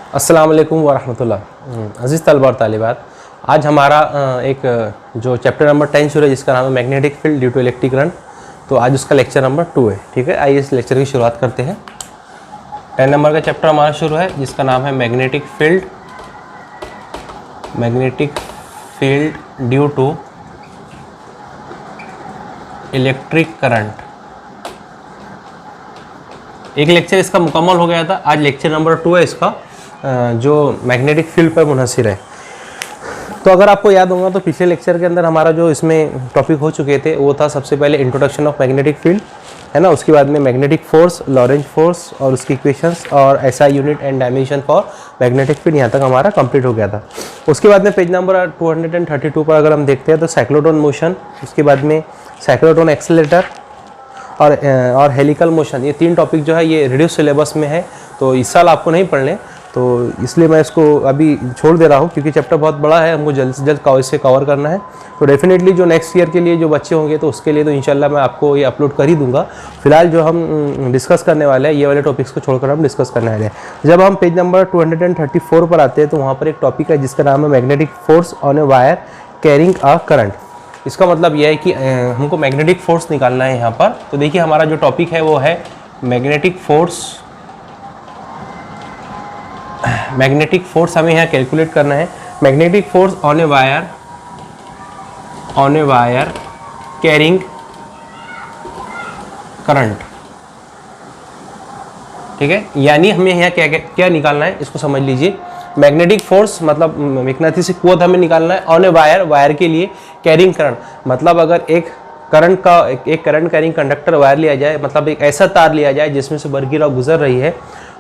अस्सलाम वालेकुम वरहमतुल्लाह। अज़ीज़ तलबा और तालिबात, आज हमारा एक जो चैप्टर नंबर 10 शुरू है जिसका नाम है magnetic field due to electric current. तो आज उसका लेक्चर नंबर 2 है। ठीक है, आइए इस लेक्चर की शुरुआत करते हैं। 10 नंबर का चैप्टर हमारा शुरू है जिसका नाम है magnetic field due to electric current. एक लेक्चर इसका मुकम्मल हो गया था, आज लेक्चर नंबर 2 है इसका, जो मैग्नेटिक फील्ड पर मुनहसिर है। तो अगर आपको याद होगा तो पिछले लेक्चर के अंदर हमारा जो इसमें टॉपिक हो चुके थे वो था सबसे पहले इंट्रोडक्शन ऑफ मैग्नेटिक फील्ड, है ना। उसके बाद में मैग्नेटिक फोर्स, लॉरेंज फोर्स और उसकी इक्वेशंस और SI unit and dimension for magnetic field, यहाँ तक हमारा कंप्लीट हो गया था। उसके बाद में पेज नंबर 232 पर अगर हम देखते हैं तो साइक्लोट्रॉन मोशन, उसके बाद में साइक्लोट्रॉन एक्सेलेरेटर और हेलिकल मोशन, ये 3 टॉपिक जो है ये रिड्यूस सिलेबस में है, तो इस साल आपको नहीं पढ़ने, तो इसलिए मैं इसको अभी छोड़ दे रहा हूँ क्योंकि चैप्टर बहुत बड़ा है, हमको जल्द से जल्द इसे कवर करना है। तो डेफिनेटली जो नेक्स्ट ईयर के लिए जो बच्चे होंगे तो उसके लिए तो इंशाल्लाह मैं आपको ये अपलोड कर ही दूंगा। फिलहाल जो हम डिस्कस करने वाले हैं ये वाले टॉपिक्स को छोड़कर हम डिस्कस करने वाले हैं। जब हम पेज नंबर 234 पर आते हैं तो वहाँ पर एक टॉपिक है जिसका नाम है magnetic force on a wire carrying a current. इसका मतलब यह है कि हमको मैग्नेटिक फोर्स निकालना है यहाँ पर। तो देखिए हमारा जो टॉपिक है वो है मैग्नेटिक फोर्स हमें यहाँ कैलकुलेट करना है। Magnetic force on a wire carrying current. ठीक है, यानी हमें यहाँ क्या निकालना है इसको समझ लीजिए। मैग्नेटिक फोर्स मतलब मैग्नेटिक कुव्वत हमें निकालना है ऑन ए वायर के लिए कैरिंग करंट, मतलब अगर एक करंट कैरिंग कंडक्टर वायर लिया जाए, मतलब एक ऐसा तार लिया जाए जिसमें से बरकी राव गुजर रही है,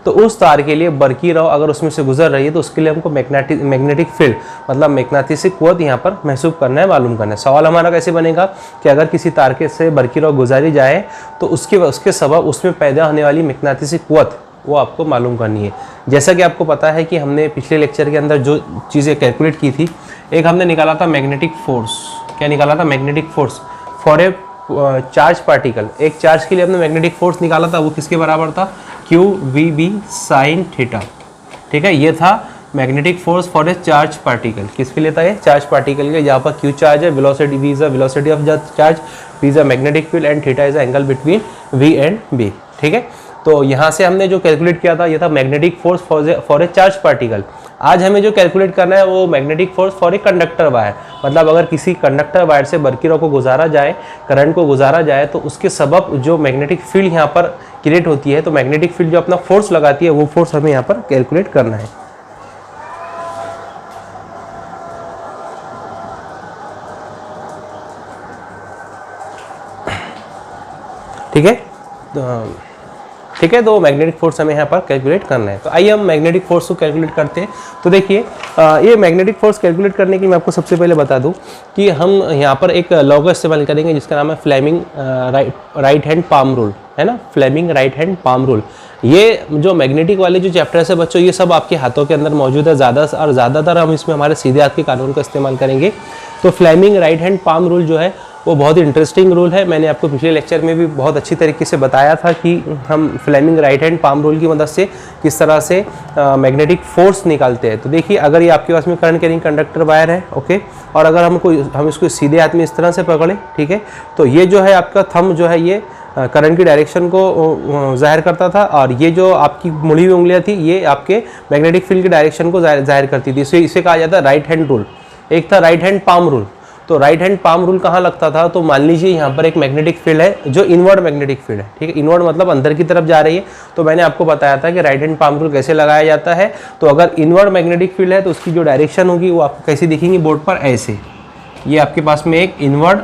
तो उस तार के लिए बरकी राव अगर उसमें से गुजर रही है तो उसके लिए हमको मैग्नेटिक फील्ड मतलब मैग्नेटिक कुव्वत यहाँ पर महसूस करना है, मालूम करना है। सवाल हमारा कैसे बनेगा कि अगर किसी तार के से बरकी राव गुजारी जाए तो उसके सबब उसमें पैदा होने वाली मैग्नेटिक कुव्वत वो आपको मालूम करनी है। जैसा कि आपको पता है कि हमने पिछले लेक्चर के अंदर जो चीज़ें कैलकुलेट की थी, एक हमने निकाला था मैग्नेटिक फोर्स। क्या निकाला था? Magnetic force for a charge particle. एक चार्ज के लिए हमने मैग्नेटिक फोर्स निकाला था, वो किसके बराबर था? QVB sine theta. ठीक है, ये था magnetic force for a charge particle. किसके लिए था ये? चार्ज पार्टिकल के, जहाँ पर Q चार्ज है, velocity V is the velocity of the charge, V is the magnetic field and theta is the angle between V and B। ठीक है, तो यहाँ से हमने जो कैलकुलेट किया था ये था magnetic force for a charge particle. आज हमें जो कैलकुलेट करना है वो magnetic force for a conductor wire, मतलब अगर किसी कंडक्टर वायर से बरकी राव को गुजारा जाए, करंट को गुजारा जाए, तो उसके सबब जो मैग्नेटिक फील्ड यहाँ पर क्रिएट होती है, तो मैग्नेटिक फील्ड जो अपना फोर्स लगाती है वो फोर्स हमें यहाँ पर कैलकुलेट करना है। ठीक है, तो मैग्नेटिक फोर्स हमें यहाँ पर कैलकुलेट करना है। तो आइए हम मैग्नेटिक फोर्स को कैलकुलेट करते हैं। तो देखिए ये मैग्नेटिक फोर्स कैलकुलेट करने की मैं आपको सबसे पहले बता दूं कि हम यहाँ पर एक लॉ का इस्तेमाल करेंगे जिसका नाम है Fleming right hand palm rule, है ना। Fleming right hand palm rule, ये जो मैग्नेटिक वाले जो चैप्टर्स है बच्चों, ये सब आपके हाथों के अंदर मौजूद है। ज़्यादातर हम इसमें हमारे सीधे हाथ के कानून का इस्तेमाल करेंगे। तो Fleming right hand palm rule जो है वो बहुत ही इंटरेस्टिंग रूल है। मैंने आपको पिछले लेक्चर में भी बहुत अच्छी तरीके से बताया था कि हम Fleming right hand palm rule की मदद से किस तरह से मैग्नेटिक फोर्स निकालते हैं। तो देखिए अगर ये आपके पास में करंट कैरिंग कंडक्टर वायर है, ओके, और अगर हम इसको सीधे हाथ में इस तरह से पकड़ें, ठीक है, तो ये जो है आपका थंब जो है ये करंट की डायरेक्शन को जाहिर करता था, और ये जो आपकी मुड़ी हुई उंगलियाँ थी ये आपके मैग्नेटिक फील्ड की डायरेक्शन को जाहिर करती थी। इसे कहा जाता है राइट हैंड रूल। एक था राइट हैंड पाम रूल। तो राइट हैंड पाम रूल कहाँ लगता था? तो मान लीजिए यहाँ पर एक मैग्नेटिक फील्ड है जो इनवर्ड मैग्नेटिक फील्ड है, ठीक है, इनवर्ड मतलब अंदर की तरफ जा रही है। तो मैंने आपको बताया था कि राइट हैंड पाम रूल कैसे लगाया जाता है। तो अगर इनवर्ड मैग्नेटिक फील्ड है तो उसकी जो डायरेक्शन होगी वो आपको कैसी दिखेंगी बोर्ड पर? ऐसे। ये आपके पास में एक इनवर्ड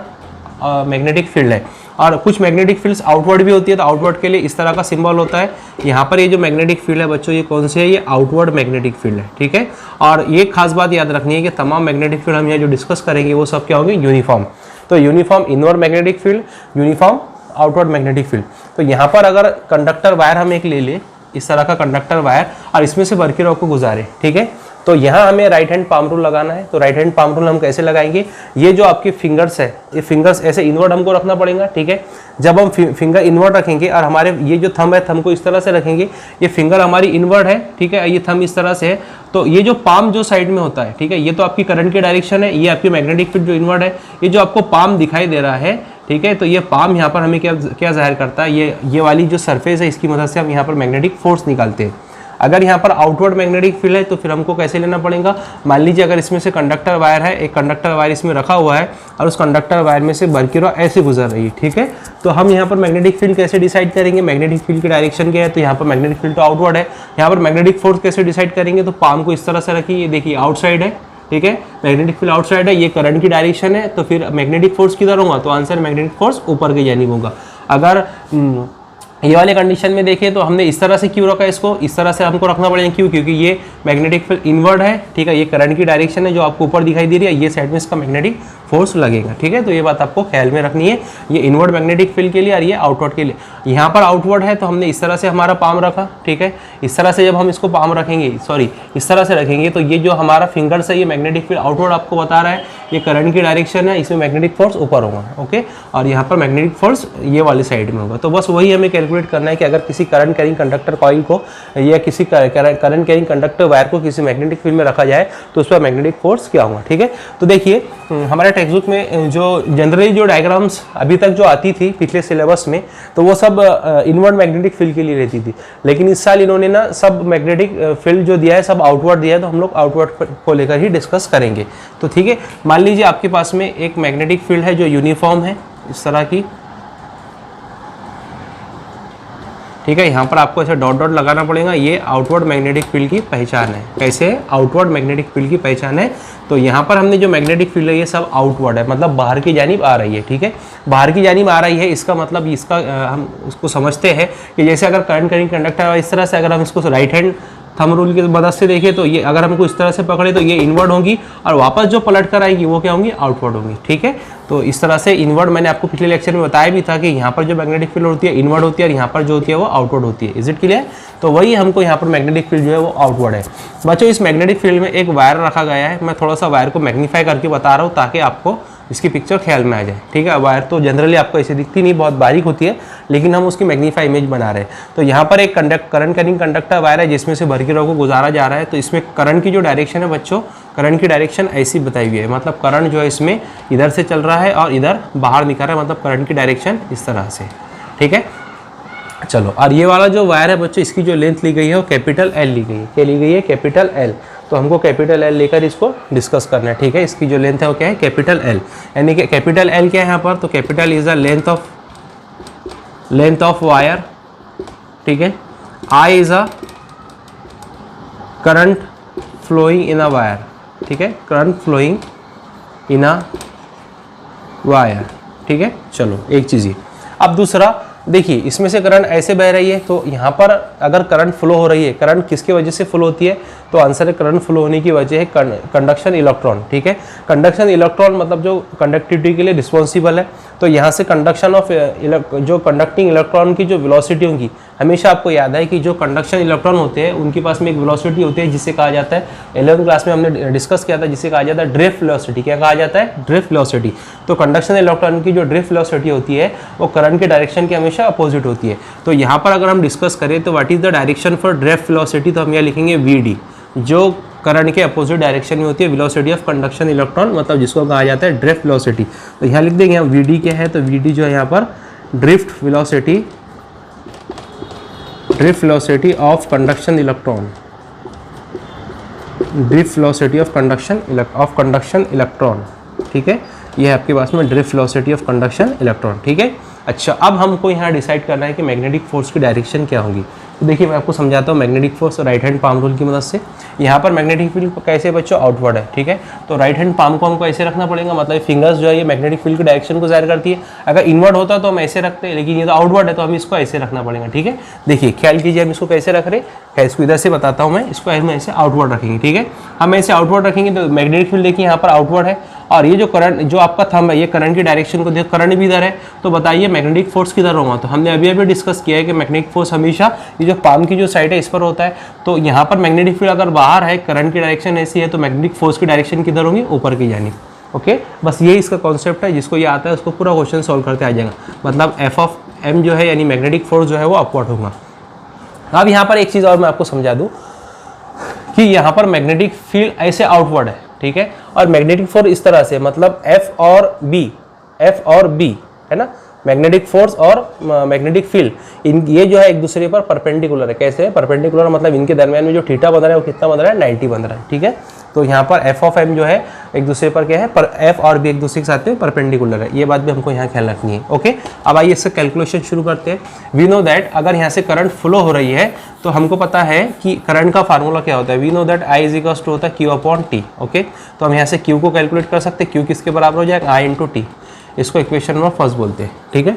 मैग्नेटिक फील्ड है, और कुछ मैग्नेटिक फील्ड्स आउटवर्ड भी होती है। तो आउटवर्ड के लिए इस तरह का सिंबल होता है। यहाँ पर ये जो मैग्नेटिक फील्ड है बच्चों, ये कौन से है? ये आउटवर्ड मैग्नेटिक फील्ड है, ठीक है। और ये खास बात याद रखनी है कि तमाम मैग्नेटिक फील्ड हम यहाँ जो डिस्कस करेंगे वो सब क्या होंगे? यूनिफॉर्म। तो uniform inward magnetic field, uniform outward magnetic field. तो यहाँ पर अगर कंडक्टर वायर हम एक ले ले, इस तरह का कंडक्टर वायर, और इसमें से बरकी राव को गुजारे, ठीक है, तो यहाँ हमें राइट हैंड पाम रूल लगाना है। तो राइट हैंड पाम रूल हम कैसे लगाएंगे, ये जो आपके फिंगर्स है, ये फिंगर्स ऐसे इनवर्ड हमको रखना पड़ेगा, ठीक है। जब हम फिंगर इनवर्ड रखेंगे और हमारे ये जो थंब है, थंब को इस तरह से रखेंगे, ये फिंगर हमारी इनवर्ड है, ठीक है, ये थंब इस तरह से है, तो ये जो पाम जो साइड में होता है, ठीक है, ये तो आपकी करंट की डायरेक्शन है, ये आपकी मैग्नेटिक फील्ड जो इनवर्ड है, ये जो आपको पाम दिखाई दे रहा है, ठीक है, तो ये पाम यहाँ पर हमें क्या जाहिर करता है, ये वाली जो सरफेस है, इसकी मदद से हम यहाँ पर मैग्नेटिक फोर्स निकालते हैं। अगर यहाँ पर आउटवर्ड मैग्नेटिक फील्ड है तो फिर हमको कैसे लेना पड़ेगा, मान लीजिए अगर इसमें से कंडक्टर वायर है, एक कंडक्टर वायर इसमें रखा हुआ है और उस कंडक्टर वायर में से बरकी ऐसे गुजर रही है, ठीक है, तो हम यहाँ पर मैग्नेटिक फील्ड कैसे डिसाइड करेंगे, मैग्नेटिक फील्ड की डायरेक्शन क्या है, तो यहाँ पर मैग्नेटिक फील्ड तो आउटवर्ड है, यहाँ पर मैग्नेटिक फोर्स कैसे डिसाइड करेंगे, तो पाम को इस तरह से रखिए, ये देखिए आउटसाइड है, ठीक है, मैग्नेटिक फील्ड आउटसाइड है, ये करंट की डायरेक्शन है, तो फिर मैग्नेटिक फोर्स किधर होगा, तो आंसर मैग्नेटिक फोर्स ऊपर की जानिब होगा। अगर ये वाले कंडीशन में देखिए तो हमने इस तरह से क्यों रखा है, इसको इस तरह से हमको रखना पड़ेगा, क्यों, क्योंकि ये मैग्नेटिक फील्ड इनवर्ड है, ठीक है, ये करंट की डायरेक्शन है जो आपको ऊपर दिखाई दे रही है, ये साइड में इसका मैग्नेटिक फोर्स लगेगा, ठीक है, तो ये बात आपको ख्याल में रखनी है, ये इनवर्ड मैग्नेटिक फील्ड के लिए और ये आउटवर्ड के लिए। यहाँ पर आउटवर्ड है तो हमने इस तरह से हमारा पाम रखा, ठीक है, इस तरह से जब हम इसको पाम रखेंगे, सॉरी इस तरह से रखेंगे, तो ये जो हमारा फिंगर्स है, ये मैग्नेटिक फील्ड आउटवर्ड आपको बता रहा है, ये करंट की डायरेक्शन है, इसमें मैग्नेटिक फोर्स ऊपर होगा, ओके, और यहाँ पर मैग्नेटिक फोर्स ये वाली साइड में होगा। तो बस वही हमें कैलकुलेट करना है कि अगर किसी करंट कैरिंग कंडक्टर कॉइल को या किसी करंट कैरिंग कंडक्टर वायर को किसी मैग्नेटिक फील्ड में रखा जाए तो उस पर मैग्नेटिक फोर्स क्या होगा, ठीक है। तो देखिए हमारे टेक्स्ट बुक में जो जनरली जो डायग्राम्स अभी तक जो आती थी पिछले सिलेबस में, तो वो सब इनवर्ड मैग्नेटिक फील्ड के लिए रहती थी, लेकिन इस साल इन्होंने ना सब मैग्नेटिक फील्ड जो दिया है सब आउटवर्ड दिया है, तो हम लोग आउटवर्ड को लेकर ही डिस्कस करेंगे। तो ठीक है, मान लीजिए आपके पास में एक मैग्नेटिक फील्ड है जो यूनिफॉर्म है इस तरह की, ठीक है, यहाँ पर आपको ऐसे डॉट डॉट लगाना पड़ेगा, ये आउटवर्ड मैग्नेटिक फील्ड की पहचान है। कैसे आउटवर्ड मैग्नेटिक फील्ड की पहचान है, तो यहाँ पर हमने जो मैग्नेटिक फील्ड है ये सब आउटवर्ड है, मतलब बाहर की जानिब आ रही है, ठीक है, बाहर की जानिब आ रही है, इसका मतलब इसका हम उसको समझते हैं कि जैसे अगर करंट कैरिंग कंडक्टर इस तरह से अगर हम इसको राइट हैंड थंब रूल की मदद से देखें तो ये अगर हमको इस तरह से पकड़े तो ये इनवर्ड होगी और वापस जो पलट कर आएगी वो क्या होंगी, आउटवर्ड होंगी, ठीक है। तो इस तरह से इनवर्ड मैंने आपको पिछले लेक्चर में बताया भी था कि यहाँ पर जो मैग्नेटिक फील्ड होती है इनवर्ड होती है और यहाँ पर जो होती है वो आउटवर्ड होती है। Is it clear? तो वही हमको यहाँ पर मैग्नेटिक फील्ड जो है वो आउटवर्ड है। बच्चों इस मैग्नेटिक फील्ड में एक वायर रखा गया है, मैं थोड़ा सा वायर को मैग्नीफाई करके बता रहा हूँ ताकि आपको इसकी पिक्चर ख्याल में आ जाए, ठीक है। वायर तो जनरली आपको ऐसे दिखती नहीं, बहुत बारीक होती है, लेकिन हम उसकी मैग्नीफाई इमेज बना रहे हैं। तो यहाँ पर एक करंट कैरिंग कंडक्टर वायर है जिसमें से भर की रॉ को गुजारा जा रहा है। तो इसमें करंट की जो डायरेक्शन है बच्चों, करंट की डायरेक्शन ऐसी बताई हुई है, मतलब करंट जो है इसमें इधर से चल रहा है और इधर बाहर निकल रहा है, मतलब करंट की डायरेक्शन इस तरह से, ठीक है। चलो, और ये वाला जो वायर है बच्चों, इसकी जो लेंथ ली गई है वो कैपिटल एल ली गई है। क्या ली गई है? Capital L. तो हमको कैपिटल एल लेकर इसको डिस्कस करना है, ठीक है। इसकी जो लेंथ है वो क्या है? Capital L. यानी कि कैपिटल एल क्या है यहाँ पर? तो capital is the length of wire, ठीक है। I is a current flowing in a wire, ठीक है, current flowing in a wire, ठीक है। चलो एक चीज़ ये। अब दूसरा देखिए, इसमें से करंट ऐसे बह रही है, तो यहाँ पर अगर करंट फ्लो हो रही है, करंट किसकी वजह से फ्लो होती है? तो आंसर है करंट फ्लो होने की वजह है कंडक्शन इलेक्ट्रॉन, ठीक है। कंडक्शन इलेक्ट्रॉन मतलब जो कंडक्टिविटी के लिए रिस्पॉन्सिबल है। तो यहाँ से कंडक्शन ऑफ जो कंडक्टिंग इलेक्ट्रॉन की जो वेलोसिटी होगी, हमेशा आपको याद है कि जो कंडक्शन इलेक्ट्रॉन होते हैं उनके पास में एक वेलोसिटी होती है जिसे कहा जाता है, 11वीं क्लास में हमने डिस्कस किया था, जिसे कहा जाता है ड्रिफ्ट वेलोसिटी। क्या कहा जाता है? Drift velocity. तो कंडक्शन इलेक्ट्रॉन की जो ड्रिफ्ट वेलोसिटी होती है वो करंट के डायरेक्शन के हमेशा अपोजिट होती है। तो यहाँ पर अगर हम डिस्कस करें तो what is the direction for drift velocity, तो हम यहाँ लिखेंगे VD, जो करंट के अपोजिट डायरेक्शन में होती है, वेलोसिटी ऑफ कंडक्शन इलेक्ट्रॉन, मतलब जिसको कहा जाता है ड्रिफ्ट वेलोसिटी। तो यहाँ लिख देंगे, यहाँ VD क्या है? तो VD जो है यहाँ पर drift velocity of conduction electron, drift velocity of conduction electron, ठीक है। ये है आपके पास में drift velocity of conduction electron, ठीक है। अच्छा, अब हमको यहाँ डिसाइड करना है कि मैग्नेटिक फोर्स की डायरेक्शन क्या होगी। तो देखिए मैं आपको समझाता हूँ magnetic force right hand palm rule की मदद से। यहाँ पर मैग्नेटिक फील्ड कैसे बच्चों? आउटवर्ड है, ठीक है। तो राइट हैंड पाम को हमको ऐसे रखना पड़ेगा, मतलब फिंगर्स जो है ये मैग्नेटिक फील्ड की डायरेक्शन को जाहिर करती है। अगर इनवर्ड होता तो हम ऐसे रखते हैं, लेकिन ये तो आउटवर्ड है तो हम इसको ऐसे रखना पड़ेगा, ठीक है। देखिए ख्याल कीजिए, हम इसको कैसे रख रहे हैं, इसको इधर से बताता हूँ मैं, इसको हम ऐसे आउटवर्ड रखेंगे, ठीक है। हम ऐसे आउटवर्ड रखेंगे तो मैग्नेटिक फील्ड देखिए यहाँ पर आउटवर्ड है, और ये जो करंट, जो आपका थंब है, ये करंट की डायरेक्शन को देख, करंट भी इधर है, तो बताइए मैग्नेटिक फोर्स किधर होगा। तो हमने अभी अभी डिस्कस किया है कि मैग्नेटिक फोर्स हमेशा ये जो पाम की जो साइड है इस पर होता है। तो यहाँ पर मैग्नेटिक फील्ड अगर बाहर है, करंट की डायरेक्शन ऐसी है, तो मैग्नेटिक फोर्स की डायरेक्शन किधर होगी, ऊपर की जानी। ओके, बस ये इसका कॉन्सेप्ट है, जिसको ये आता है उसको पूरा क्वेश्चन सॉल्व करते आ जाएगा। मतलब एफ ऑफ एम जो है यानी मैग्नेटिक फोर्स जो है वो अपवर्ड होगा। अब यहाँ पर एक चीज़ और मैं आपको समझा दूँ कि यहाँ पर मैग्नेटिक फील्ड ऐसे आउटवर्ड है, ठीक है, और मैग्नेटिक फोर्स इस तरह से, मतलब एफ और बी है ना, मैग्नेटिक फोर्स और मैग्नेटिक फील्ड इन ये जो है एक दूसरे पर परपेंडिकुलर है। कैसे है परपेंडिकुलर, मतलब इनके दरमियान में जो थीटा बन रहा है वो कितना बन रहा है, 90 बन रहा है, ठीक है। तो यहाँ पर एफ ऑफ एम जो है एक दूसरे पर क्या है, पर एफ और बी एक दूसरे के साथ में परपेंडिकुलर है। ये बात भी हमको यहाँ ख्याल रखनी है। ओके, अब आइए इससे कैलकुलेशन शुरू करते हैं। वी नो दैट अगर यहाँ से करंट फ्लो हो रही है तो हमको पता है कि करंट का फार्मूला क्या होता है। We know that I is equals to होता है क्यू अपॉन टी। ओके, तो हम यहाँ से क्यू को कैलकुलेट कर सकते हैं। क्यू किसके बराबर हो जाएगा, आई इंटू टी। इसको इक्वेशन नंबर फर्स्ट बोलते हैं, ठीक है।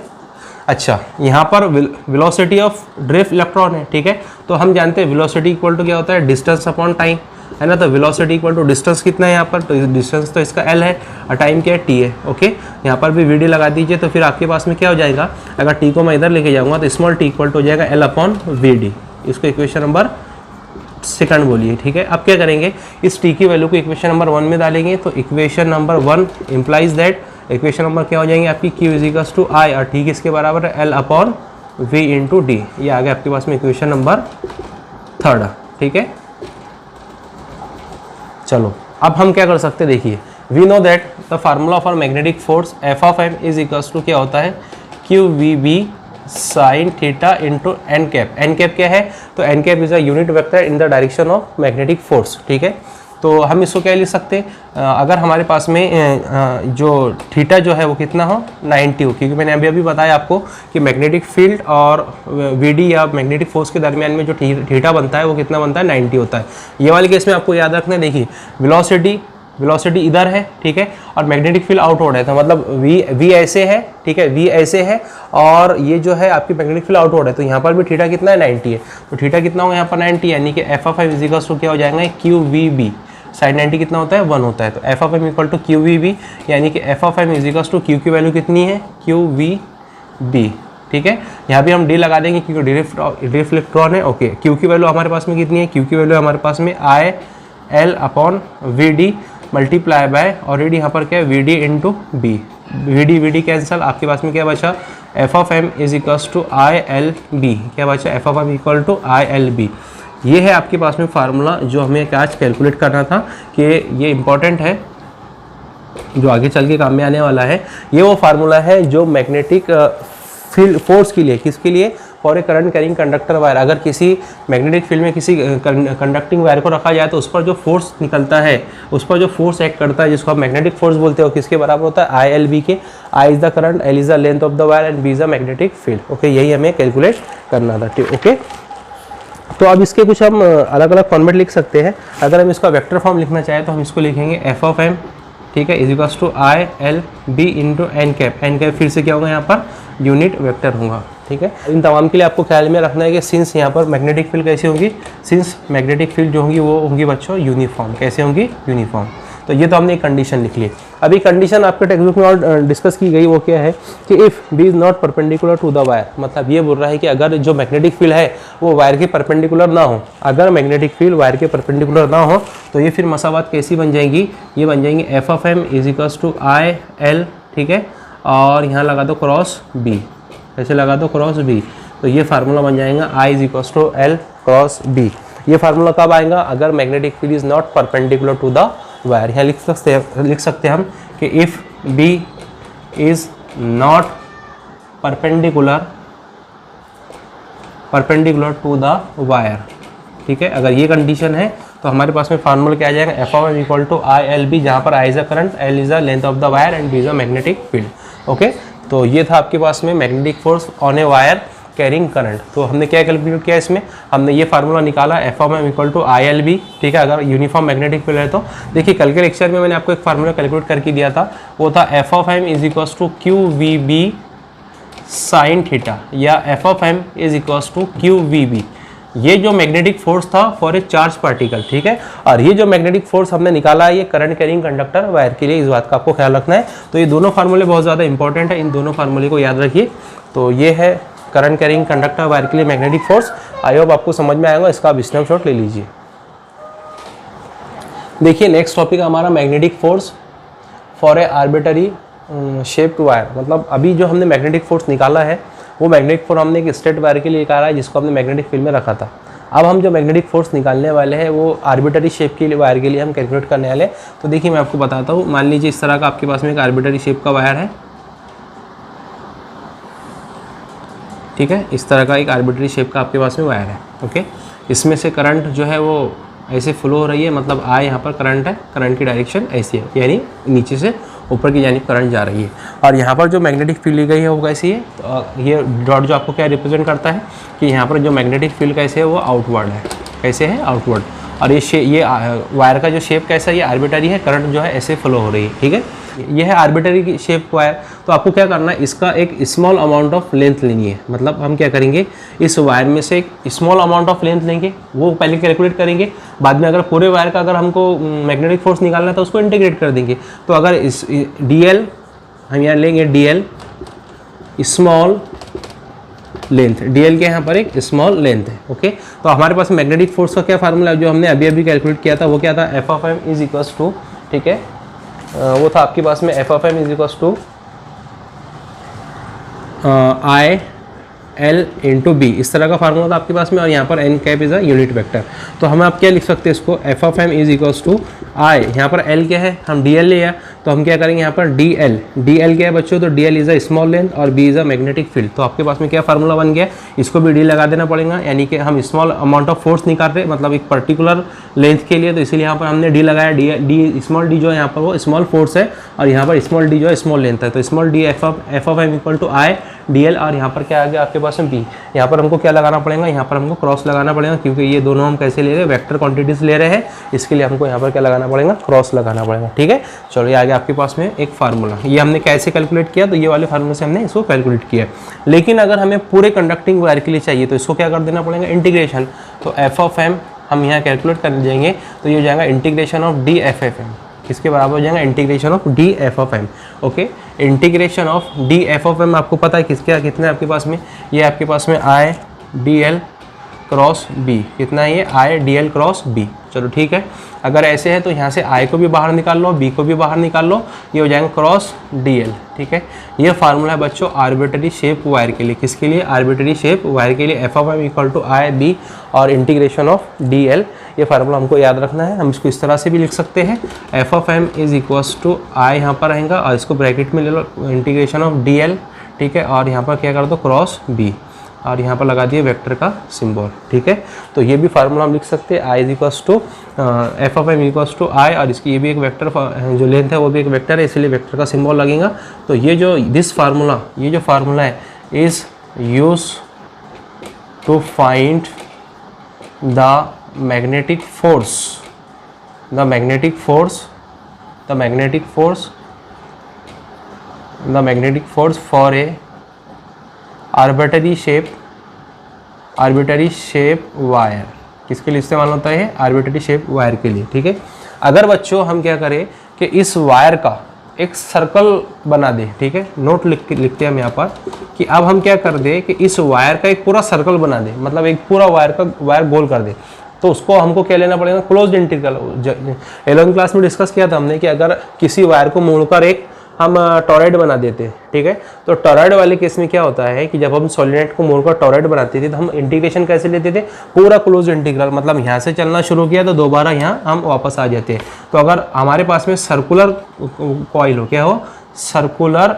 अच्छा, यहाँ पर वेलोसिटी ऑफ ड्रिफ्ट इलेक्ट्रॉन है, ठीक है। तो हम जानते हैं वेलोसिटी इक्वल टू क्या होता है, डिस्टेंस अपॉन टाइम, है ना। तो वेलोसिटी इक्वल टू डिस्टेंस कितना है यहाँ पर, तो डिस्टेंस तो इसका एल है और टाइम क्या है, टी है। ओके, यहाँ पर भी वी डी लगा दीजिए, तो फिर आपके पास में क्या हो जाएगा, अगर टी को मैं इधर लेके जाऊँगा तो स्मॉल टी इक्वल टू हो जाएगा एल अपॉन वी डी। इसको इक्वेशन नंबर सेकंड बोलिए, ठीक है। अब क्या करेंगे, इस टी की वैल्यू को इक्वेशन नंबर 1 में डालेंगे, तो equation number 1 implies that equation number क्या हो जाएंगे आपकी, Q इज इक्वल्स टू आई और टी किसके बराबर है, L upon V into D. ये आ गया आपके पास में इक्वेशन नंबर 3, ठीक है। चलो अब हम क्या कर सकते हैं, देखिए we know that the formula for magnetic force F of M is equals to क्या होता है, Q V B sine theta into N cap. N cap क्या है, तो N cap is a unit vector in the direction of magnetic force, ठीक है। तो हम इसको क्या लिख सकते हैं, अगर हमारे पास में जो थीटा जो है वो कितना हो, 90 हो, क्योंकि मैंने अभी बताया आपको कि मैग्नेटिक फील्ड और वीडी या मैग्नेटिक फोर्स के दरमियान में जो थीटा बनता है वो कितना बनता है, 90 होता है। ये वाले केस में आपको याद रखना है, देखिए वेलोसिटी इधर है, ठीक है, और मैग्नेटिक फील्ड आउटवर्ड है, तो मतलब वी ऐसे है, ठीक है, वी ऐसे है और ये जो है आपकी मैग्नेटिक फील्ड आउटवर्ड है, तो यहाँ पर भी थीटा कितना है, 90 है। तो थीटा कितना होगा यहाँ पर 90, यानी कि F of M is equals to क्या हो जाएगा, क्यू वी बी साइन 90 कितना होता है, 1 होता है। तो F of M equal to Q V B, यानी कि F of M is equals to Q की वैल्यू कितनी है, क्यू वी बी, ठीक है। यहाँ भी हम डी लगा देंगे क्योंकि ड्रिफ्ट इलेक्ट्रॉन है। ओके, क्यू की वैल्यू हमारे पास में कितनी है, क्यू की वैल्यू हमारे पास में I L upon V D multiply by already यहाँ पर क्या है, V D into B, V D cancel, आपके पास में क्या बचा, F of M is equals to I L B, क्या बचा, F of M equal to I L B. ये है आपके पास में फार्मूला जो हमें आज कैलकुलेट करना था, कि ये इंपॉर्टेंट है, जो आगे चल के काम में आने वाला है। ये वो फार्मूला है जो मैग्नेटिक फील्ड फोर्स के लिए, किसके लिए, for a current carrying conductor wire. अगर किसी मैग्नेटिक फील्ड में किसी कंडक्टिंग वायर को रखा जाए तो उस पर जो फोर्स निकलता है, उस पर जो फोर्स एक्ट करता है, जिसको आप मैग्नेटिक फोर्स बोलते हो, किसके बराबर होता है, आई एल बी के। I is the current, L is the length of the wire and B is the magnetic field. Okay, यही हमें कैलकुलेट करना था, ठीक। ओके, तो अब इसके कुछ हम अलग अलग फॉर्मेट लिख सकते हैं। अगर हम इसका वेक्टर फॉर्म लिखना चाहें तो हम इसको लिखेंगे एफ ऑफ एम, ठीक है, is equals to I L B into N cap. N cap फिर से क्या होगा, यहाँ पर यूनिट वेक्टर होगा, ठीक है। इन तमाम के लिए आपको ख्याल में रखना है कि सिंस यहाँ पर मैग्नेटिक फील्ड कैसी होगी, सिंस मैग्नेटिक फील्ड जो होंगी वो होंगी बच्चों यूनिफॉर्म। कैसे होंगी, यूनिफॉर्म। तो ये तो हमने एक कंडीशन लिख ली। अभी कंडीशन आपके टेक्स्ट बुक में और डिस्कस की गई, वो क्या है कि if B is not perpendicular to the wire, मतलब ये बोल रहा है कि अगर जो मैग्नेटिक फील्ड है वो वायर के परपेंडिकुलर ना हो, अगर मैग्नेटिक फील्ड वायर के परपेंडिकुलर ना हो तो ये फिर मसावात कैसी बन जाएंगी, ये बन जाएंगी F of M is equals to I L, ठीक है, और यहाँ लगा दो क्रॉस बी, ऐसे लगा दो क्रॉस बी, तो ये फार्मूला बन जाएगा I is equals to L cross B. ये फार्मूला कब आएगा, अगर magnetic field is not perpendicular to the wire. यहाँ लिख सकते हैं हम कि if B is not perpendicular to the wire, ठीक है। अगर ये कंडीशन है तो हमारे पास में फार्मूला क्या आ जाएगा, F of M equal to I L B, जहाँ पर I is a current, L is the length of the wire and B is a magnetic field. Okay, तो ये था आपके पास में magnetic force on a wire carrying current. तो हमने क्या कैलकुलेट किया, इसमें हमने ये फार्मूला निकाला F of M equal to I L B, ठीक है, अगर यूनिफॉर्म मैग्नेटिक फील्ड है तो। देखिए कल के लेक्चर में मैंने आपको एक फार्मूला कैलकुलेट करके दिया था, वो था F of M is equals to Q V B sine theta, या F of M is equals to Q V B ये जो मैग्नेटिक फोर्स था फॉर ए चार्ज पार्टिकल, ठीक है। और ये जो मैग्नेटिक फोर्स हमने निकाला है ये करंट कैरिंग कंडक्टर वायर के लिए, इस बात का आपको ख्याल रखना है। तो ये दोनों फार्मूले बहुत ज़्यादा इंपॉर्टेंट है, इन दोनों फार्मूले को याद रखिए। तो ये है करंट कैरिंग कंडक्टर वायर के लिए मैग्नेटिक फोर्स। आई होप आपको समझ में आएगा, इसका आप स्नैपशॉट ले लीजिए। देखिए नेक्स्ट टॉपिक हमारा magnetic force for a arbitrary shaped wire. मतलब अभी जो हमने मैग्नेटिक फोर्स निकाला है वो मैग्नेटिक फोर्स हमने एक स्ट्रेट वायर के लिए निकाला है जिसको हमने मैग्नेटिक फील्ड में रखा था। अब हम जो मैग्नेटिक फोर्स निकालने वाले हैं वो आर्बिटरी शेप के लिए वायर के लिए हम कैलकुलेट करने वाले हैं। तो देखिए मैं आपको बताता हूँ, मान लीजिए इस तरह का आपके पास में एक आर्बिटरी शेप का वायर है, ठीक है। इस तरह का एक आर्बिटरी शेप का आपके पास में वायर है, ओके। इसमें से करंट जो है वो ऐसे फ्लो हो रही है, मतलब आई यहाँ पर करंट है, करंट की डायरेक्शन ऐसी है, यानी नीचे से ऊपर की जानिब करंट जा रही है। और यहाँ पर जो मैग्नेटिक फील्ड ली गई है वो कैसी है, तो ये डॉट जो आपको क्या रिप्रेजेंट करता है कि यहाँ पर जो मैग्नेटिक फील्ड कैसे है वो आउटवर्ड है, कैसे है आउटवर्ड। और ये वायर का जो शेप कैसा है, ये आर्बिटरी है, करंट जो है ऐसे फ्लो हो रही है, ठीक है। ये है आर्बिटरी की शेप वायर। तो आपको क्या करना है, इसका एक स्मॉल अमाउंट ऑफ लेंथ लेनी है। मतलब हम क्या करेंगे, इस वायर में से एक स्मॉल अमाउंट ऑफ लेंथ लेंगे, वो पहले कैलकुलेट करेंगे, बाद में अगर पूरे वायर का अगर हमको मैग्नेटिक फोर्स निकालना है तो उसको इंटीग्रेट कर देंगे। तो अगर इस DL हम यहाँ लेंगे, DL स्मॉल लेंथ, DL के यहाँ पर एक स्मॉल लेंथ है, ओके। तो हमारे पास मैग्नेटिक फोर्स का क्या फार्मूला है जो हमने अभी अभी कैलकुलेट किया था, वो क्या था, F(m) इज इक्वल्स टू, ठीक है, वो था आपके पास में F(m) is equals to IL into B, इस तरह का फार्मूला था आपके पास में। और यहाँ पर n cap is a unit vector. तो हम आप क्या लिख सकते हैं इसको, F(m) is equals to I, यहाँ पर L क्या है, हम DL लिया, तो हम क्या करेंगे यहाँ पर DL क्या है बच्चों, तो DL is a small length और B is a magnetic field. तो आपके पास में क्या फार्मूला बन गया, इसको भी D लगा देना पड़ेगा, यानी कि हम स्मॉल अमाउंट ऑफ फोर्स निकाल रहे हैं, मतलब एक पर्टिकुलर लेंथ के लिए, तो इसीलिए यहाँ पर हमने D लगाया। D स्मॉल d जो है यहाँ पर वो स्मॉल फोर्स है, और यहाँ पर स्मॉल d जो है स्मॉल लेंथ है। तो small d F(m) equal to I DL, और यहाँ पर क्या आ गया आपके पास में B। यहाँ पर हमको क्या लगाना पड़ेगा, यहाँ पर हमको क्रॉस लगाना पड़ेगा, क्योंकि ये दोनों हम कैसे ले रहे हैं, वेक्टर क्वांटिटीज ले रहे हैं, इसके लिए हमको यहाँ पर क्या लगाना पड़ेगा, क्रॉस लगाना पड़ेगा, ठीक है। चलो ये आ गया आपके पास में एक फार्मूला। ये हमने कैसे कैलकुलेट किया, तो ये वाले फार्मूले से हमने इसको कैलकुलेट किया। लेकिन अगर हमें पूरे कंडक्टिंग वायर के लिए चाहिए तो इसको क्या कर देना पड़ेगा, इंटीग्रेशन। तो F(m) हम यहाँ कैलकुलेट कर जाएंगे, तो ये हो जाएगा इंटीग्रेशन ऑफ DF(m), किसके बराबर हो जाएगा, integration of DF(m), okay. Integration of DF(m) आपको पता है किसके कितना है आपके पास में, ये आपके पास में IDL क्रॉस B, कितना है ये IDL क्रॉस B। चलो ठीक है, अगर ऐसे है तो यहाँ से I को भी बाहर निकाल लो, B को भी बाहर निकाल लो, ये हो जाएगा क्रॉस DL, ठीक है। ये फार्मूला है बच्चों आर्बिटरी शेप वायर के लिए, किसके लिए, आर्बिटरी शेप वायर के लिए, F(m) इक्वल टू IB और इंटीग्रेशन ऑफ DL। ये फार्मूला हमको याद रखना है। हम इसको इस तरह से भी लिख सकते हैं, F(m) is equals to I यहाँ पर रहेगा, और इसको ब्रैकेट में ले लो, इंटीग्रेशन ऑफ DL, ठीक है, और यहाँ पर क्या कर दो, क्रॉस B, और यहाँ पर लगा दिए वेक्टर का सिंबल, ठीक है। तो ये भी फार्मूला हम लिख सकते हैं, I is equals to F(m) equals to I, और इसकी ये भी एक वेक्टर जो लेंथ है वो भी एक वेक्टर है, इसलिए वेक्टर का सिंबल लगेगा। तो ये जो ये जो फार्मूला है is use to find the magnetic force for a arbitrary shape wire, किसके लिए इस्तेमाल होता है, आर्बिटरी शेप वायर के लिए, ठीक है। अगर बच्चों हम क्या करें कि इस वायर का एक सर्कल बना दे, ठीक है, नोट लिखते हैं हम यहाँ पर कि अब हम क्या कर दे कि इस वायर का एक पूरा सर्कल बना दे, मतलब एक पूरा वायर गोल कर दे, तो उसको हमको क्या लेना पड़ेगा, क्लोज्ड इंटीग्रल। 11वीं क्लास में डिस्कस किया था हमने कि अगर किसी वायर को मोड़कर एक हम टॉरॉइड बना देते हैं, ठीक है। तो टॉरॉइड वाले केस में क्या होता है कि जब हम सोलेनोइड को मोड़कर टॉरॉइड बनाते थे तो हम इंटीग्रेशन कैसे लेते थे, पूरा क्लोज इंटीग्रल, मतलब यहाँ से चलना शुरू किया तो दोबारा यहाँ हम वापस आ जाते हैं। तो अगर हमारे पास में सर्कुलर कॉइल हो, क्या हो, सर्कुलर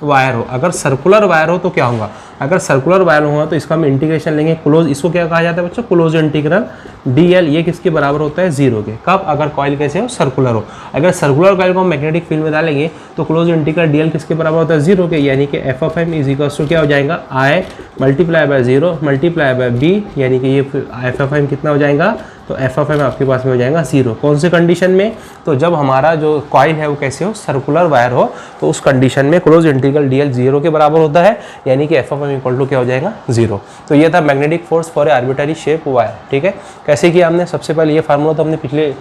वायर हो, अगर सर्कुलर वायर हो तो क्या होगा, अगर सर्कुलर वायर होगा तो इसका हम इंटीग्रेशन लेंगे क्लोज, इसको क्या कहा जाता है बच्चों, क्लोज इंटीग्रल DL, ये किसके बराबर होता है, 0 के। कब, अगर कॉइल कैसे हो, सर्कुलर हो। अगर सर्कुलर कॉइल को हम मैग्नेटिक फील्ड में डालेंगे तो क्लोज इंटीग्रल DL किसके बराबर होता है, 0 के, यानी कि F(m) इज इक्वल टू क्या हो जाएगा, I multiply by 0 multiply bye B, यानी कि ये F(m) कितना हो जाएगा, तो एफ ऑफ एम आपके पास में हो जाएगा 0। कौन से कंडीशन में? तो जब हमारा जो कॉइल है वो कैसे हो, सर्कुलर वायर हो, तो उस कंडीशन में क्लोज इंटीग्रल डी एल 0 के बराबर होता है, यानी कि F of M equal to क्या हो जाएगा 0। तो ये था magnetic force for a arbitrary shape wire. ठीक है, कैसे किया हमने? सबसे पहले ये फार्मूला तो हमने पिछले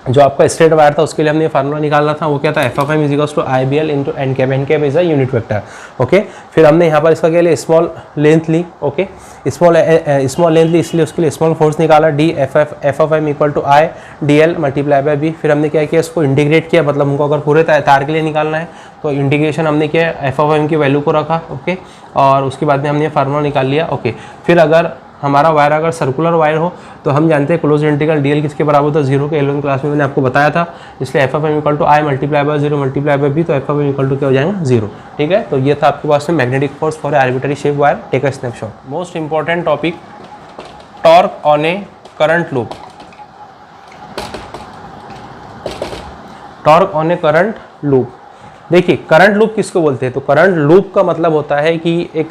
जो आपका स्ट्रेट वायर था उसके लिए हमने फार्मूला निकालना था, वो क्या था, F of M is equals to I B L into N cap. N cap is a unit vector. Okay, फिर हमने यहाँ पर इसका क्या लिया, स्मॉल लेंथ ली। ओके, स्मॉल लेंथ ली, इसलिए उसके लिए स्मॉल फोर्स निकाला, D F of M equal to I D L multiply by B. फिर हमने क्या किया, इसको इंटीग्रेट किया, मतलब हमको अगर पूरे तार के लिए निकालना है तो इंटीग्रेशन हमने किया, एफ ऑफ एम की वैल्यू को रखा। ओके, और उसके बाद में हमने फार्मूला निकाल लिया। ओके, फिर अगर हमारा वायर अगर सर्कुलर वायर हो तो हम जानते हैं क्लोज इंटीग्रल डीएल किसके बराबर होता है 0 के। 11 क्लास में मैंने आपको बताया था, इसलिए F of M equal to I multiply by 0 multiply by B, तो F of M equal to क्या हो जाएगा 0। ठीक है, तो ये था आपके पास में magnetic force for arbitrary shape wire. Take a snapshot. Most important topic, torque on a current loop. Torque on a current loop. देखिए, करंट लूप किसको बोलते हैं? तो करंट लूप का मतलब होता है कि एक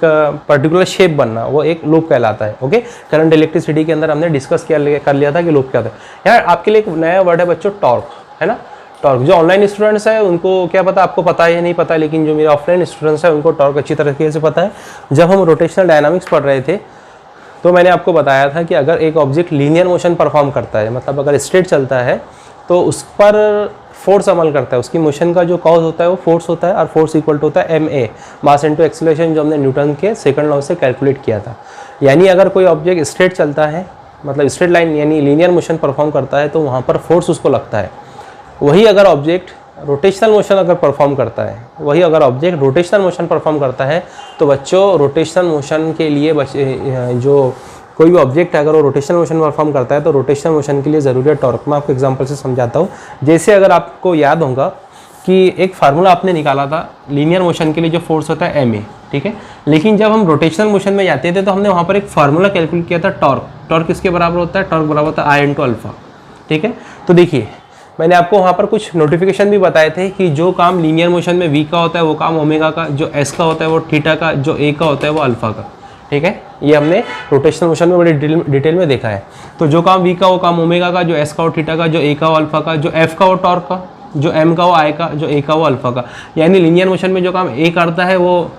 पर्टिकुलर शेप बनना, वो एक लूप कहलाता है। ओके, करंट इलेक्ट्रिसिटी के अंदर हमने डिस्कस कर लिया था कि लूप क्या होता है। यार आपके लिए एक नया वर्ड है बच्चों, टॉर्क, है ना। टॉर्क, जो ऑनलाइन स्टूडेंट्स है उनको क्या पता, आपको पता है या नहीं पता, लेकिन जो मेरे ऑफलाइन स्टूडेंट्स है उनको टॉर्क अच्छी तरीके से पता है। जब हम रोटेशनल डायनामिक्स पढ़ रहे थे तो मैंने आपको बताया था कि अगर एक ऑब्जेक्ट लीनियर मोशन परफॉर्म करता है, मतलब अगर स्ट्रेट चलता है, तो उस पर फोर्स अमल करता है, उसकी मोशन का जो कॉज होता है वो फोर्स होता है, और फोर्स इक्वल टू होता है ma, मास इनटू एक्सीलरेशन, जो हमने न्यूटन के सेकंड लॉ से कैलकुलेट किया था। यानी अगर कोई ऑब्जेक्ट स्ट्रेट चलता है, मतलब स्ट्रेट लाइन यानी लीनियर मोशन परफॉर्म करता है, तो वहाँ पर फोर्स उसको लगता है। वही अगर ऑब्जेक्ट रोटेशनल मोशन अगर परफॉर्म करता है, तो बच्चों रोटेशनल मोशन के लिए जो कोई भी ऑब्जेक्ट है अगर वो रोटेशनल मोशन परफॉर्म करता है, तो रोटेशनल मोशन के लिए ज़रूरी है टॉर्क। मैं आपको एग्जांपल से समझाता हूँ। जैसे अगर आपको याद होगा कि एक फार्मूला आपने निकाला था लीनियर मोशन के लिए, जो फोर्स होता है ma, ठीक है। लेकिन जब हम रोटेशनल मोशन में जाते थे तो हमने वहाँ पर एक फार्मूला कैलकुलेट किया था टॉर्क। टॉर्क किसके बराबर होता है? टॉर्क बराबर होता है आई इंटू अल्फा। ठीक है, तो देखिए मैंने आपको वहाँ पर कुछ नोटिफिकेशन भी बताए थे कि जो काम लीनियर मोशन में v का होता है वो काम ओमेगा का, जो s का होता है वो थीटा का, जो a का होता है वो अल्फा का। ठीक है, ये हमने रोटेशनल मोशन में बड़ी डिटेल में देखा है। तो जो काम v का वो काम ओमेगा का, जो s का वो थीटा का, जो a का वो अल्फा का, जो f का वो टॉर्क का, जो m का वो i का, जो a का वो अल्फा का। यानी लीनियर मोशन में जो काम a करता है वो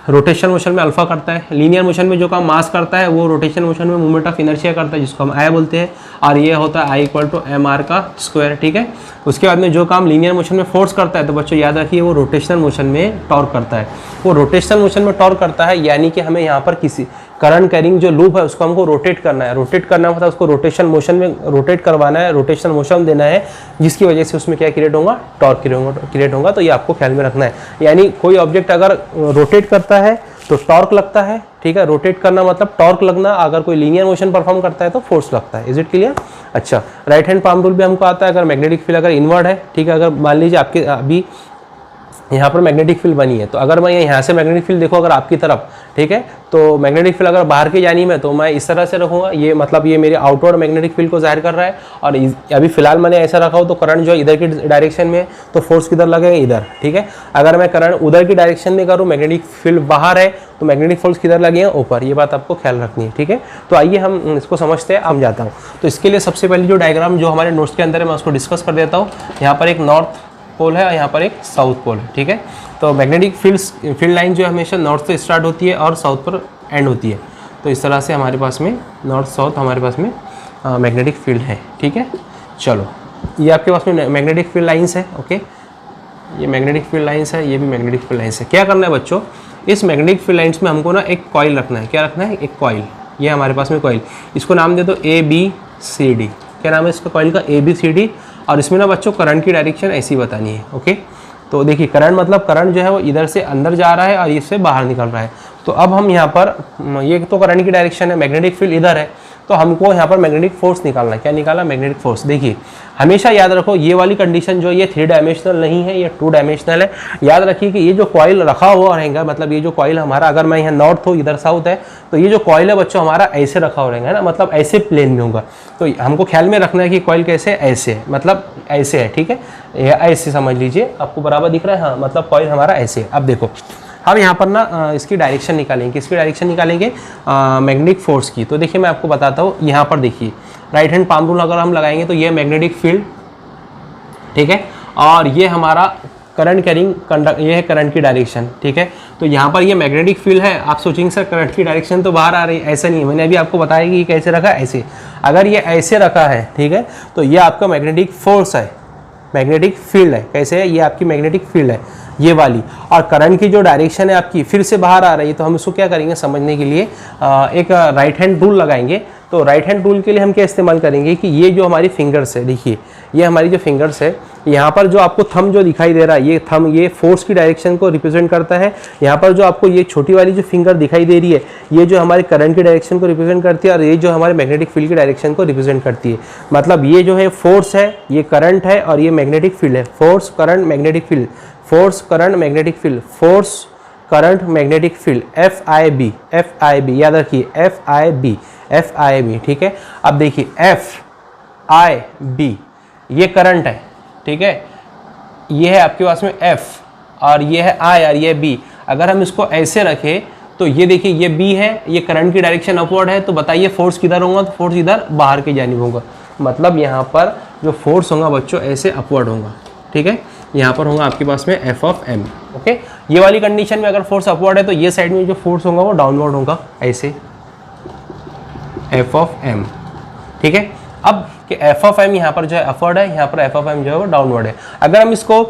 रोटेशनल मोशन में अल्फा करता है। लीनियर मोशन में जो काम मास करता है वो रोटेशनल मोशन में मूवमेंट ऑफ इनर्शिया करता है, जिसको हम आई बोलते हैं, और ये होता है I equal to M R का स्क्वायर। ठीक है, उसके बाद में जो काम लीनियर मोशन में फोर्स करता है, तो बच्चों याद रखिए वो रोटेशनल मोशन में टॉर्क करता है। वो रोटेशनल मोशन में टॉर्क करता है, यानी कि हमें यहाँ पर किसी करंट कैरिंग जो लूप है उसको हमको रोटेट करना है। रोटेट करना मतलब उसको रोटेशन मोशन में रोटेट करवाना है, रोटेशनल मोशन देना है, जिसकी वजह से उसमें क्या क्रिएट होगा? टॉर्क क्रिएट होगा। तो ये आपको ख्याल में रखना है। यानी कोई ऑब्जेक्ट अगर रोटेट करता है तो टॉर्क लगता है। ठीक है, रोटेट करना मतलब टॉर्क लगना। अगर कोई लीनियर मोशन परफॉर्म करता है तो फोर्स लगता है। Is it clear? अच्छा, राइट हैंड पाम रूल भी हमको आता है। अगर मैग्नेटिक फील्ड अगर इनवर्ड है, ठीक है, अगर मान लीजिए आपके अभी यहाँ पर मैग्नेटिक फील्ड बनी है, तो अगर मैं यहाँ से मैग्नेटिक फील्ड देखो अगर आपकी तरफ, ठीक है, तो मैग्नेटिक फील्ड अगर बाहर की जानी में, तो मैं इस तरह से रखूँगा। ये मतलब ये मेरे आउटवर्ड मैग्नेटिक फील्ड को जाहिर कर रहा है, और अभी फिलहाल मैंने ऐसा रखा हो तो करंट जो है इधर की डायरेक्शन में, तो फोर्स किधर लगेगा? इधर। ठीक है, अगर मैं करंट उधर की डायरेक्शन में करूँ, मैग्नेटिक फील्ड बाहर है, तो मैग्नेटिक फोर्स किधर लगेगा? ऊपर। ये बात आपको ख्याल रखनी है। ठीक है, तो आइए हम इसको समझते हैं। अब जाता हूँ तो इसके लिए सबसे पहले जो डायग्राम जो हमारे नोट्स के अंदर है मैं उसको डिस्कस कर देता हूँ। यहाँ पर एक नॉर्थ पोल है और यहाँ पर एक साउथ पोल है। ठीक है, तो मैग्नेटिक फील्ड लाइन जो हमेशा नॉर्थ से स्टार्ट होती है और साउथ पर एंड होती है। तो इस तरह से हमारे पास में नॉर्थ साउथ हमारे पास में मैग्नेटिक फील्ड है। ठीक है, चलो ये आपके पास में मैग्नेटिक फील्ड लाइंस है। ओके, ये मैग्नेटिक फील्ड लाइंस है, ये भी मैग्नेटिक फील्ड लाइंस है। क्या करना है बच्चों, इस मैग्नेटिक फील्ड लाइंस में हमको ना एक कॉइल रखना है। क्या रखना है? एक कॉइल। ये हमारे पास में कॉइल, इसको नाम दे दो ABCD। क्या नाम है इसका कॉइल का? ABCD। और इसमें ना बच्चों करंट की डायरेक्शन ऐसी बतानी है। ओके, तो देखिए करंट मतलब करंट जो है वो इधर से अंदर जा रहा है और इससे बाहर निकल रहा है। तो अब हम यहाँ पर, ये तो करंट की डायरेक्शन है, मैग्नेटिक फील्ड इधर है, तो हमको यहाँ पर मैग्नेटिक फोर्स निकालना है। क्या निकाला? Magnetic force. देखिए हमेशा याद रखो ये वाली कंडीशन जो ये 3 डायमेंशनल नहीं है, ये 2 डायमेंशनल है। याद रखिए कि ये जो कॉइल रखा हुआ रहेगा, मतलब ये जो कॉइल हमारा, अगर मैं यहाँ नॉर्थ हो इधर साउथ है, तो ये जो कॉइल है बच्चों हमारा ऐसे रखा हुआ रहेगा, है ना, मतलब ऐसे प्लेन में होगा। तो हमको ख्याल में रखना है कि कॉइल कैसे? ऐसे है, मतलब ऐसे है। ठीक है, ऐसे समझ लीजिए, आपको बराबर दिख रहा है? हाँ, मतलब कॉइल हमारा ऐसे है। अब देखो अब यहाँ पर ना इसकी डायरेक्शन निकालेंगे, किसकी डायरेक्शन निकालेंगे, मैग्नेटिक फोर्स की। तो देखिए मैं आपको बताता हूँ, यहाँ पर देखिए राइट हैंड पाम रूल अगर हम लगाएंगे तो ये मैग्नेटिक फील्ड, ठीक है, और ये हमारा करंट कैरिंग कंडक्ट, ये है करंट की डायरेक्शन, ठीक है। तो यहाँ पर ये मैग्नेटिक फील्ड है। आप सोचेंगे सर करंट की डायरेक्शन तो बाहर आ रही है, ऐसा नहीं है। मैंने अभी आपको बताया कि ये कैसे रखा है, ऐसे। अगर ये ऐसे रखा है, ठीक है, तो ये आपका मैग्नेटिक फोर्स है, मैग्नेटिक फील्ड है। कैसे है, ये आपकी मैग्नेटिक फील्ड है ये वाली। और करंट की जो डायरेक्शन है आपकी फिर से बाहर आ रही है, तो हम इसको क्या करेंगे समझने के लिए एक राइट हैंड रूल लगाएंगे। तो राइट हैंड रूल के लिए हम क्या इस्तेमाल करेंगे कि ये जो हमारी फिंगर्स है, देखिए ये हमारी जो फिंगर्स है, यहाँ पर जो आपको थंब जो दिखाई दे रहा है, ये थंब ये फोर्स की डायरेक्शन को रिप्रेजेंट करता है। यहाँ पर जो आपको ये छोटी वाली जो फिंगर दिखाई दे रही है, ये जो हमारे करंट की डायरेक्शन को रिप्रेजेंट करती है, और ये जो हमारे मैग्नेटिक फील्ड की डायरेक्शन को रिप्रेजेंट करती है। मतलब ये जो है फोर्स है, ये करंट है, और ये मैग्नेटिक फील्ड है। Force current magnetic field, force current magnetic field, force current magnetic field, FIB, FIB याद रखिए, FIB, FIB, ठीक है। अब देखिए FIB ये करंट है, ठीक है, ये है आपके पास में F, और ये है I और ये B। अगर हम इसको ऐसे रखें तो ये देखिए ये B है, ये करंट की डायरेक्शन अपवर्ड है। तो बताइए फोर्स किधर होगा, तो फोर्स इधर बाहर की जानिब होगा। मतलब यहाँ पर जो फोर्स होगा बच्चों ऐसे अपवर्ड होगा, ठीक है। यहाँ पर होगा आपके पास में F(m), ओके। ये वाली कंडीशन में अगर फोर्स अपवर्ड है तो ये साइड में जो फोर्स होगा वो डाउनवर्ड होगा, ऐसे F(m), ठीक है। अब कि F(m) यहाँ पर जो है अपवर्ड है, यहाँ पर F(m) जो है वो डाउनवर्ड है। अगर हम इसको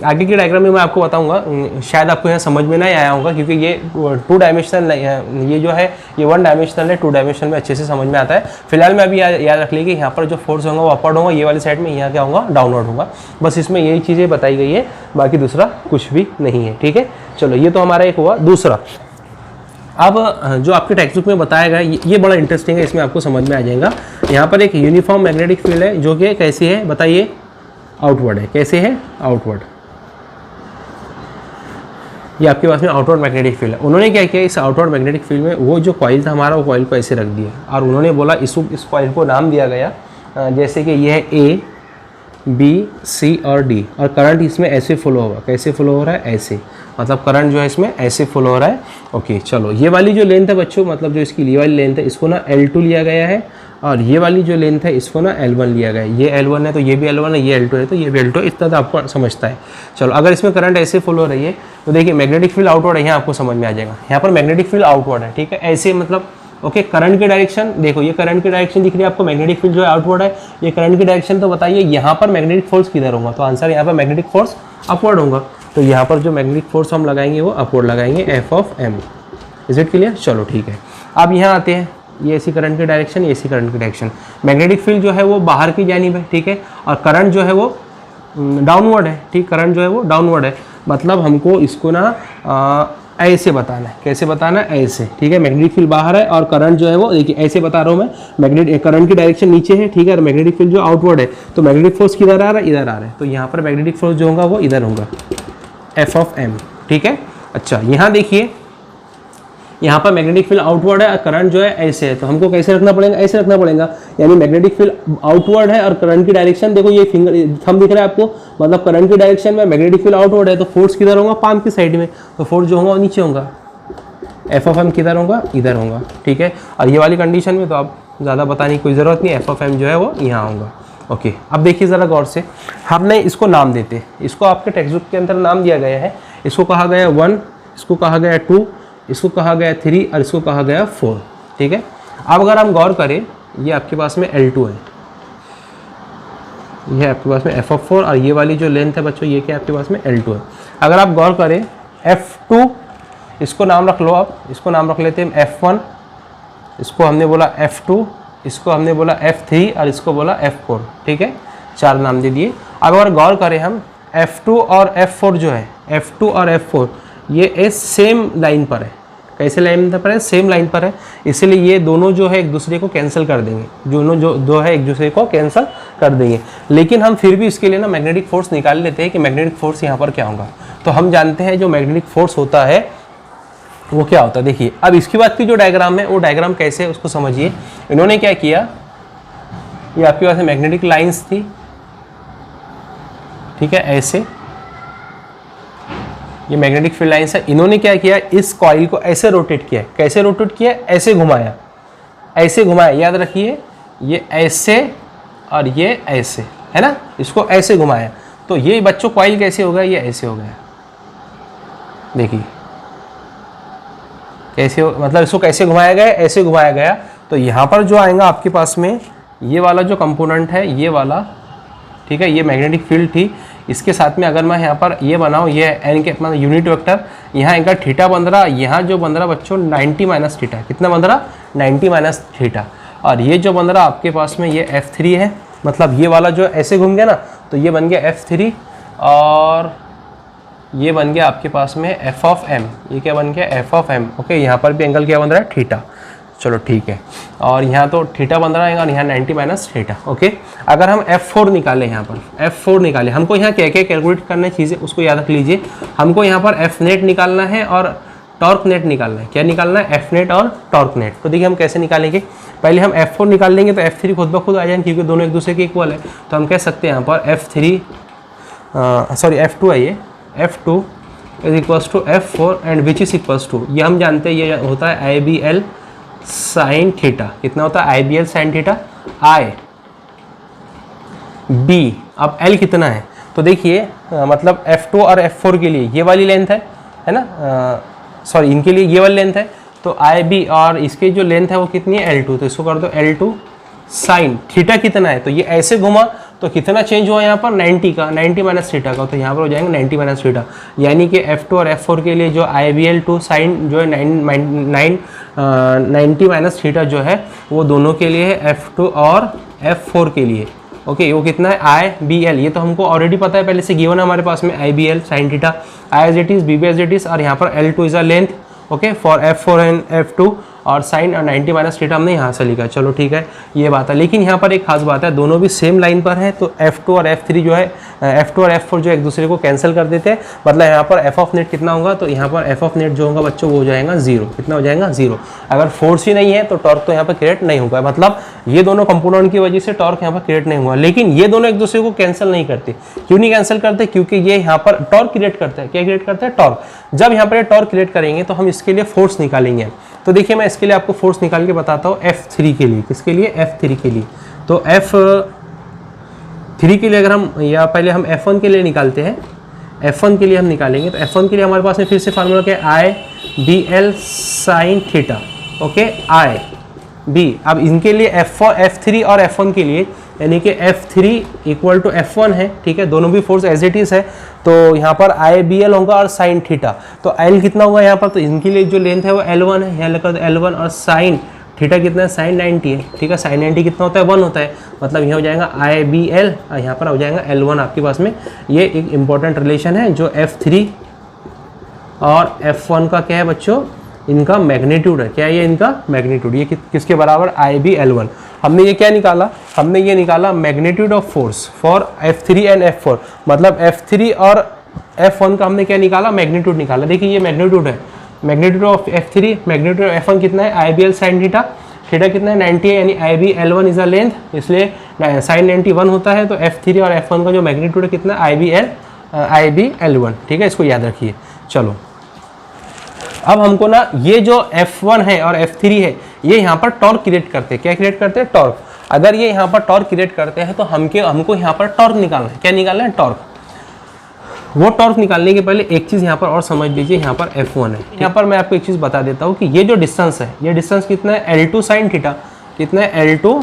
आगे की डायग्राम में मैं आपको बताऊंगा, शायद आपको यहाँ समझ में नहीं आया होगा, क्योंकि ये 2 डायमेंशनल नहीं है, ये जो है ये 1 डायमेंशनल है। 2 डायमेंशनल में अच्छे से समझ में आता है। फिलहाल में अभी याद रख लीजिए यहाँ पर जो फोर्स होगा वो अपवर्ड होगा, ये वाली साइड में यहाँ क्या होगा, डाउनवर्ड होगा। बस इसमें यही चीज़ें बताई गई है, बाकी दूसरा कुछ भी नहीं है, ठीक है। चलो ये तो हमारा एक हुआ। दूसरा, अब जो आपके टेक्स्ट बुक में बताया गया ये बड़ा इंटरेस्टिंग है, इसमें आपको समझ में आ जाएगा। यहाँ पर एक यूनिफॉर्म मैग्नेटिक फील्ड है जो कि कैसी है बताइए, आउटवर्ड है। कैसे है, आउटवर्ड। ये आपके पास में आउटवर्ड मैग्नेटिक फील्ड है। उन्होंने क्या किया, इस आउटवर्ड मैग्नेटिक फील्ड में वो जो कॉइल था हमारा, वो कॉइल को ऐसे रख दिया, और उन्होंने बोला इस कॉइल को नाम दिया गया जैसे कि ये है A, B, C और D, और करंट इसमें ऐसे फ्लो होगा। कैसे फ्लो हो रहा है, ऐसे। मतलब करंट जो है इसमें ऐसे फ्लो हो रहा है, ओके। चलो ये वाली जो लेंथ है बच्चों, मतलब जो इसकी ये वाली लेंथ है, इसको ना L2 लिया गया है, और ये वाली जो लेंथ है इसको ना L1 लिया गया है। ये L1 है तो ये भी L1 है, ये L2 है तो ये भी L2 है। इतना तो आपको समझता है। चलो अगर इसमें करंट ऐसे फ्लो हो रही है तो देखिए मैग्नेटिक फील्ड आउटवर्ड है, यहाँ आपको समझ में आ जाएगा। यहाँ पर मैग्नेटिक फील्ड आउटवर्ड है, ठीक है, ऐसे मतलब, ओके। करंट की डायरेक्शन देखो, ये करंट की डायरेक्शन दिख रही है आपको, मैग्नेटिक फील्ड जो है आउटवर्ड है, ये करंट की डायरेक्शन। तो बताइए यहाँ पर मैग्नेटिक फोर्स किधर होगा, तो आंसर यहाँ पर मैग्नेटिक फोर्स अपवर्ड होगा। तो यहाँ पर जो मैग्नेटिक फोर्स हम लगाएंगे वो अपवर्ड लगाएंगे, F(m). इज इट क्लियर, चलो ठीक है। अब यहाँ आते हैं, ये ऐसी करंट की डायरेक्शन, ये ऐसी करंट की डायरेक्शन। मैग्नेटिक फील्ड जो है वो बाहर की जानिब है, ठीक है, और करंट जो है वो डाउनवर्ड है, ठीक, करंट जो है वो डाउनवर्ड है। मतलब हमको इसको ना ऐसे बताना है। कैसे बताना है, ऐसे, ठीक है। मैग्नेटिक फील्ड बाहर है और करंट जो है वो देखिए ऐसे बता रहा हूँ मैं, करंट की डायरेक्शन नीचे है, ठीक है, और मैग्नेटिक फील्ड जो आउटवर्ड है। तो मैग्नेटिक फोर्स किधर आ रहा है, इधर आ रहा है। तो यहाँ पर मैग्नेटिक फोर्स जो होगा वो इधर होगा, F(m), ठीक है। अच्छा यहाँ देखिए, यहाँ पर मैग्नेटिक फील्ड आउटवर्ड है और करंट जो है ऐसे है, तो हमको कैसे रखना पड़ेगा, ऐसे रखना पड़ेगा। यानी मैग्नेटिक फील्ड आउटवर्ड है और करंट की डायरेक्शन देखो, ये फिंगर थंब दिख रहा है आपको, मतलब करंट की डायरेक्शन में मैग्नेटिक फील्ड आउटवर्ड है, तो फोर्स किधर होगा, पाम की साइड में। तो फोर्स जो होगा वो नीचे होगा, F(m) किधर होगा, इधर होगा, ठीक है। और ये वाली कंडीशन में तो आप ज़्यादा बताने की कोई ज़रूरत नहीं, F(m) जो है वो यहाँ होगा, ओके। अब देखिए ज़रा गौर से, हमने इसको नाम देते, इसको आपके टेक्स्ट बुक के अंदर नाम दिया गया है। इसको कहा गया 1, इसको कहा गया 2, इसको कहा गया 3 और इसको कहा गया 4, ठीक है। अब अगर हम गौर करें, ये आपके पास में L2 है, ये आपके पास में F(4), और ये वाली जो लेंथ है बच्चों ये क्या आपके पास में L2 है। अगर आप गौर करें F2, इसको नाम रख लो आप, इसको नाम रख लेते हैं F1, इसको हमने बोला F2, इसको हमने बोला F3 और इसको बोला F4, ठीक है, 4 नाम दे दिए। अब अगर गौर करें हम, F2 और F4 जो है, F2 और F4 ये सेम लाइन पर है। कैसे लाइन पर है, सेम लाइन पर है, इसलिए ये दोनों जो है एक दूसरे को कैंसिल कर देंगे, दोनों जो है एक दूसरे को कैंसिल कर देंगे। लेकिन हम फिर भी इसके लिए ना मैग्नेटिक फोर्स निकाल लेते हैं कि मैग्नेटिक फोर्स यहाँ पर क्या होगा। तो हम जानते हैं जो मैग्नेटिक फोर्स होता है वो क्या होता है। देखिए अब इसके बाद की जो डायग्राम है वो डायग्राम कैसे है उसको समझिए। इन्होंने क्या किया, ये आपके पास मैग्नेटिक लाइंस थी, ठीक है, ऐसे, ये मैग्नेटिक फील्ड लाइंस है। इन्होंने क्या किया, इस कॉइल को ऐसे रोटेट किया। कैसे रोटेट किया, ऐसे घुमाया, ऐसे घुमाया, याद रखिए ये ऐसे और ये ऐसे, है ना, इसको ऐसे घुमाया। तो ये बच्चों कॉइल कैसे हो गया, ये ऐसे हो गया, देखिए कैसे हो, मतलब इसको कैसे घुमाया गया, ऐसे घुमाया गया। तो यहाँ पर जो आएगा आपके पास में ये वाला जो कंपोनेंट है, ये वाला, ठीक है, ये मैग्नेटिक फील्ड थी। इसके साथ में अगर मैं यहाँ पर ये बनाऊँ, ये एन के मतलब यूनिट वेक्टर, यहाँ इनका थीटा बन रहा, यहाँ जो बन रहा बच्चों 90 माइनस थीटा, कितना बन रहा 90 माइनस थीटा। और ये जो बन रहा आपके पास में ये F3 है, मतलब ये वाला जो ऐसे घूम गया ना, तो ये बन गया F3 और ये बन गया आपके पास में F ऑफ M। ये क्या बन गया, F ऑफ M। ओके, यहाँ पर भी एंगल क्या बन रहा है, थीटा। चलो ठीक है, और यहाँ तो थीटा बन रहा है और यहाँ 90 माइनस थीटा। ओके, अगर हम F4 निकालें, यहाँ पर F4 निकालें, हमको यहाँ क्या क्या कैलकुलेट करना है चीज़ें, उसको याद रख लीजिए। हमको यहाँ पर F नेट निकालना है और टॉर्क नेट निकालना है। क्या निकालना है, F नेट और टॉर्क नेट। तो देखिए हम कैसे निकालेंगे, पहले हम F4 निकाल लेंगे तो F3 खुद ब खुद आ जाएंगे, क्योंकि दोनों एक दूसरे के इक्वल है। तो हम कह सकते हैं यहाँ पर F2 आइए, F2 is equals to F4 and which is equals to, ये हम जानते हैं ये होता है IBL साइन थीटा। कितना होता है IBL sine theta, I B। अब L कितना है, तो देखिए मतलब F2 और F4 के लिए ये वाली लेंथ है ना, सॉरी इनके लिए ये वाली लेंथ है, तो IB और इसकी जो लेंथ है वो कितनी है L2, तो इसको कर दो L2 साइन थीटा कितना है, तो ये ऐसे घुमा तो कितना चेंज हुआ यहाँ पर 90 का, 90 माइनस थीटा का, तो यहाँ पर हो जाएंगे 90 माइनस थीटा। यानी कि F2 और F4 के लिए जो IBL2 साइन जो है 90 माइनस थीटा जो है वो दोनों के लिए है, F2 और F4 के लिए। ओके, वो कितना है IBL, ये तो हमको ऑलरेडी पता है, पहले से गिवन है हमारे पास में IBL sine theta, I as it is, B as it is, और यहाँ पर L2 is a length. Okay, for F4 and F2 और साइन 90 माइनस थीटा हमने यहाँ से लिखा। चलो ठीक है, ये बात है। लेकिन यहाँ पर एक खास बात है, दोनों भी सेम लाइन पर है, तो F2 और F3 जो है, F2 और F4 जो एक दूसरे को कैंसिल कर देते हैं। मतलब यहाँ पर F ऑफ नेट कितना होगा, तो यहाँ पर F ऑफ नेट जो होगा बच्चों वो हो जाएगा 0। कितना हो जाएगा 0। अगर फोर्स ही नहीं है तो टॉर्क तो यहाँ पर क्रिएट नहीं होगा, मतलब ये दोनों कंपोनेंट की वजह से टॉर्क यहाँ पर क्रिएट नहीं हुआ। लेकिन ये दोनों एक दूसरे को कैंसिल नहीं करते। क्यों नहीं कैंसिल करते, क्योंकि ये यहाँ पर टॉर्क क्रिएट करते हैं। क्या क्रिएट करते हैं, टॉर्क। जब यहाँ पर टॉर्क क्रिएट करेंगे तो हम इसके लिए फोर्स निकालेंगे। तो देखिए मैं इसके लिए आपको फोर्स निकाल के बताता हूँ F3 के लिए। किसके लिए, F3 के लिए। तो F3 के लिए अगर हम, या पहले हम F1 के लिए निकालते हैं, F1 के लिए हम निकालेंगे। तो F1 के लिए हमारे पास में फिर से फार्मूला क्या है, IBL sine theta. Okay, IB। अब इनके लिए F3 और F1 के लिए, यानी कि F3 इक्वल टू F1 है, ठीक है, दोनों भी फोर्स एज इट इज है। तो यहाँ पर IBL होगा और साइन थीटा, तो L कितना होगा यहाँ पर, तो इनके लिए जो लेंथ है वो L1 है, यहाँ लगा L1, और साइन थीटा कितना है, साइन 90 है, ठीक है। साइन 90 कितना होता है, 1 होता है, मतलब यहाँ हो जाएगा IBL, यहाँ पर हो जाएगा L1 आपके पास में। ये एक इंपॉर्टेंट रिलेशन है जो F3 और F1 का क्या है बच्चों, इनका मैग्नीट्यूड है। क्या है ये, इनका मैग्नीट्यूड। ये किसके बराबर, IBL1। हमने ये क्या निकाला, हमने ये निकाला magnitude of force for F3 and F4, मतलब F3 और F1 का हमने क्या निकाला, मैग्नीट्यूड निकाला। देखिए ये मैग्नीट्यूड है, magnitude of F3, magnitude of F1 कितना है, IBL साइन थीटा, थीटा कितना है 90 है, यानी IBL1 इज अ लेंथ, इसलिए साइन 91 होता है। तो F3 और F1 का जो मैग्नीट्यूड है कितना, IBL1, ठीक है, इसको याद रखिए। चलो अब हमको ना ये जो F1 है और F3 है, ये यहाँ पर टॉर्क क्रिएट करते हैं। क्या क्रिएट करते हैं, टॉर्क। अगर ये यहाँ पर टॉर्क क्रिएट करते हैं तो हमको यहाँ पर टॉर्क निकालना है। क्या निकालना है, टॉर्क। वो टॉर्क निकालने के पहले एक चीज़ यहाँ पर और समझ लीजिए, यहाँ पर F1 है। यहाँ पर मैं आपको एक चीज़ बता देता हूँ कि ये जो डिस्टेंस है, ये डिस्टेंस कितना है, L2 साइन थीटा। कितना है, L2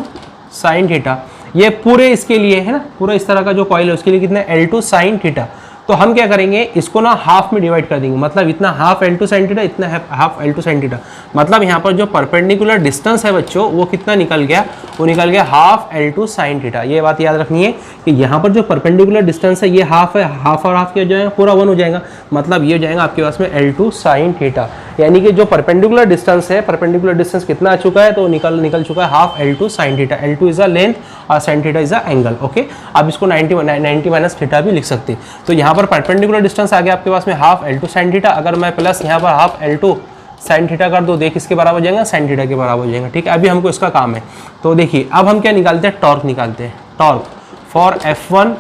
साइन थीटा। ये पूरे इसके लिए है ना, पूरा इस तरह का जो कॉइल है उसके लिए कितना है, L2 साइन थीटा। तो हम क्या करेंगे, इसको ना हाफ में डिवाइड कर देंगे, मतलब इतना हाफ L2 साइन थीटा, इतना हाफ L2 साइन थीटा। मतलब यहाँ पर जो परपेंडिकुलर डिस्टेंस है बच्चों, वो कितना निकल गया, वो निकल गया हाफ L2 साइन थीटा। ये बात याद रखनी है कि यहाँ पर जो परपेंडिकुलर डिस्टेंस है ये हाफ है, हाफ और हाफ क्या हो जाएगा, पूरा 1 हो जाएगा। मतलब ये हो जाएगा आपके पास में L2 साइन थीटा। यानी कि जो परपेंडिकुलर डिस्टेंस है, परपेंडिकुलर डिस्टेंस कितना आ चुका है, तो निकल चुका है half L2 sine theta. L2 is a length और sine theta is a angle. Okay, अब इसको 90 माइनस थीटा भी लिख सकते हैं। तो यहाँ पर परपेंडिकुलर डिस्टेंस आ गया आपके पास में हाफ L2 साइन थीटा। अगर मैं प्लस यहाँ पर हाफ L2 साइन थीटा कर दो, देख इसके बराबर हो जाएगा, साइन थीटा के बराबर हो जाएगा, ठीक है। अभी हमको इसका काम है। तो देखिए अब हम क्या निकालते हैं, टॉर्क निकालते हैं। Torque for F1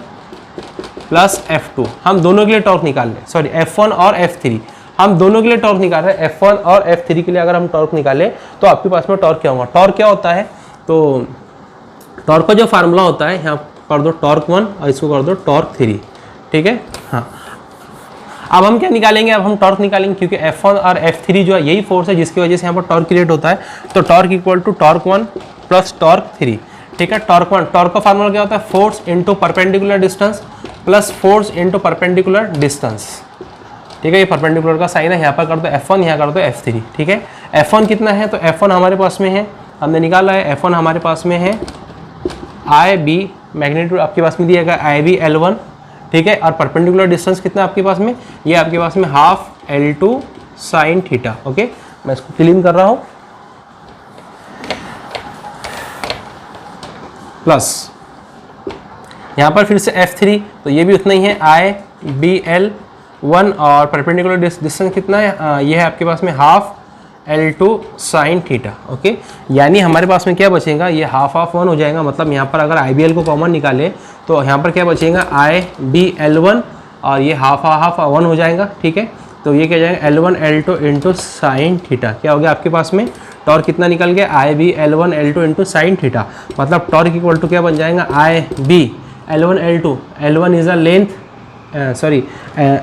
plus F2, हम दोनों के लिए टॉर्क निकाल रहे हैं, सॉरी F1 और F3, हम दोनों के लिए टॉर्क निकाल रहे हैं। F1 और F3 के लिए अगर हम टॉर्क निकालें तो आपके पास में टॉर्क क्या होगा, टॉर्क क्या होता है, तो टॉर्क का जो फार्मूला होता है, यहाँ कर दो टॉर्क 1 और इसको कर दो टॉर्क 3, ठीक है। हाँ, अब हम क्या निकालेंगे, अब हम टॉर्क निकालेंगे क्योंकि F1 और F3 जो है यही फोर्स है जिसकी वजह से यहाँ पर टॉर्क क्रिएट होता है। तो torque equal to torque 1 plus torque 3, ठीक है। टॉर्क 1, टॉर्क का फार्मूला क्या होता है, force into perpendicular distance plus force into perpendicular distance, ठीक है। ये परपेंडिकुलर का साइन है, यहाँ पर कर दो F1, यहाँ कर दो F3, ठीक है। F1 कितना है, तो F1 हमारे पास में है, हमने निकाला है, F1 हमारे पास में है IB, मैग्नीट्यूड आपके पास में दिया गया IB L1, ठीक है। और परपेंडिकुलर डिस्टेंस कितना आपके पास में, ये आपके पास में half L2 sine theta, okay. मैं इसको फिल कर रहा हूँ, प्लस यहाँ पर फिर से F3, तो ये भी उतना ही है IB L1 और परपेंडिकुलर डिस्टेंस कितना है, ये है आपके पास में half L2 sine theta, okay. यानी हमारे पास में क्या बचेगा, ये हाफ ऑफ 1 हो जाएगा, मतलब यहाँ पर अगर IBL को कॉमन निकाले तो यहाँ पर क्या बचेगा IBL1 और ये हाफ 1 हो जाएगा, ठीक है। तो ये क्या जाएगा L1 L2 into sine theta, क्या हो गया आपके पास में टॉर्क कितना निकल गया IBL1 L2 into sine theta, मतलब टॉर्क इक्वल टू क्या बन जाएगा IBL1 L2, L1 is a length, sorry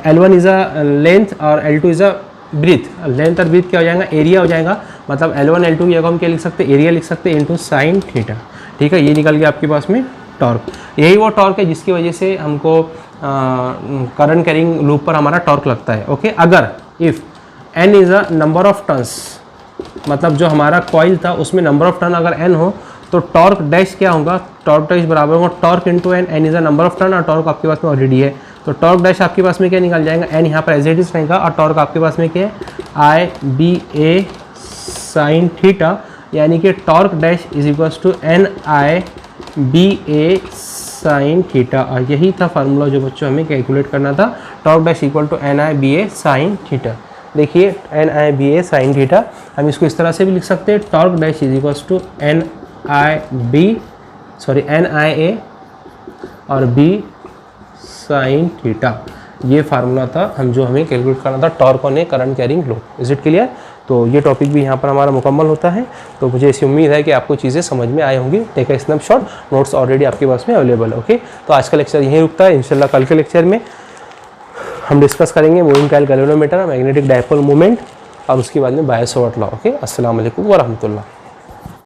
L1 is a length और L2 is a breadth, length और ब्रीथ क्या हो जाएगा, एरिया हो जाएगा, मतलब L1 L2 की जगह हम क्या लिख सकते हैं, एरिया लिख सकते हैं इंटू साइन थीटा, ठीक है। ये निकल गया आपके पास में टॉर्क, यही वो टॉर्क है जिसकी वजह से हमको करंट कैरिंग लूप पर हमारा टॉर्क लगता है, ओके। अगर if n is a number of turns, मतलब जो हमारा कॉइल था उसमें नंबर ऑफ टर्न अगर n हो तो टॉर्क डैश क्या होगा, टॉर्क डैश बराबर होगा torque into n, n is a number of turn और टॉर्क आपके पास में ऑलरेडी है, तो टॉर्क डैश आपके पास में क्या निकल जाएगा, n यहाँ पर एज इट इज रहेगा और टॉर्क आपके पास में क्या है IBA साइन थीटा, यानी कि torque dash is equals to NIBA sine theta, और यही था फार्मूला जो बच्चों हमें कैलकुलेट करना था, torque dash equal to NIBA sine theta. देखिए NIBA साइन थीटा, हम इसको इस तरह से भी लिख सकते हैं, torque dash is equals to NIA और B साइन थीटा, ये फार्मूला था हम जो हमें कैलकुलेट करना था torque on a current carrying loop. Is it clear? तो ये टॉपिक भी यहाँ पर हमारा मुकम्मल होता है। तो मुझे ऐसी उम्मीद है कि आपको चीज़ें समझ में आई होंगी। Take a snapshot, notes already आपके पास में अवेलेबल है, ओके। तो आज का लेक्चर यहीं रुकता है, इंशाल्लाह कल के लेक्चर में हम डिस्कस करेंगे moving coil galvanometer, magnetic dipole movement और उसके बाद में बायस सावर्ट लॉ, ओके। अस्सलाम वालेकुम व रहमतुल्लाह।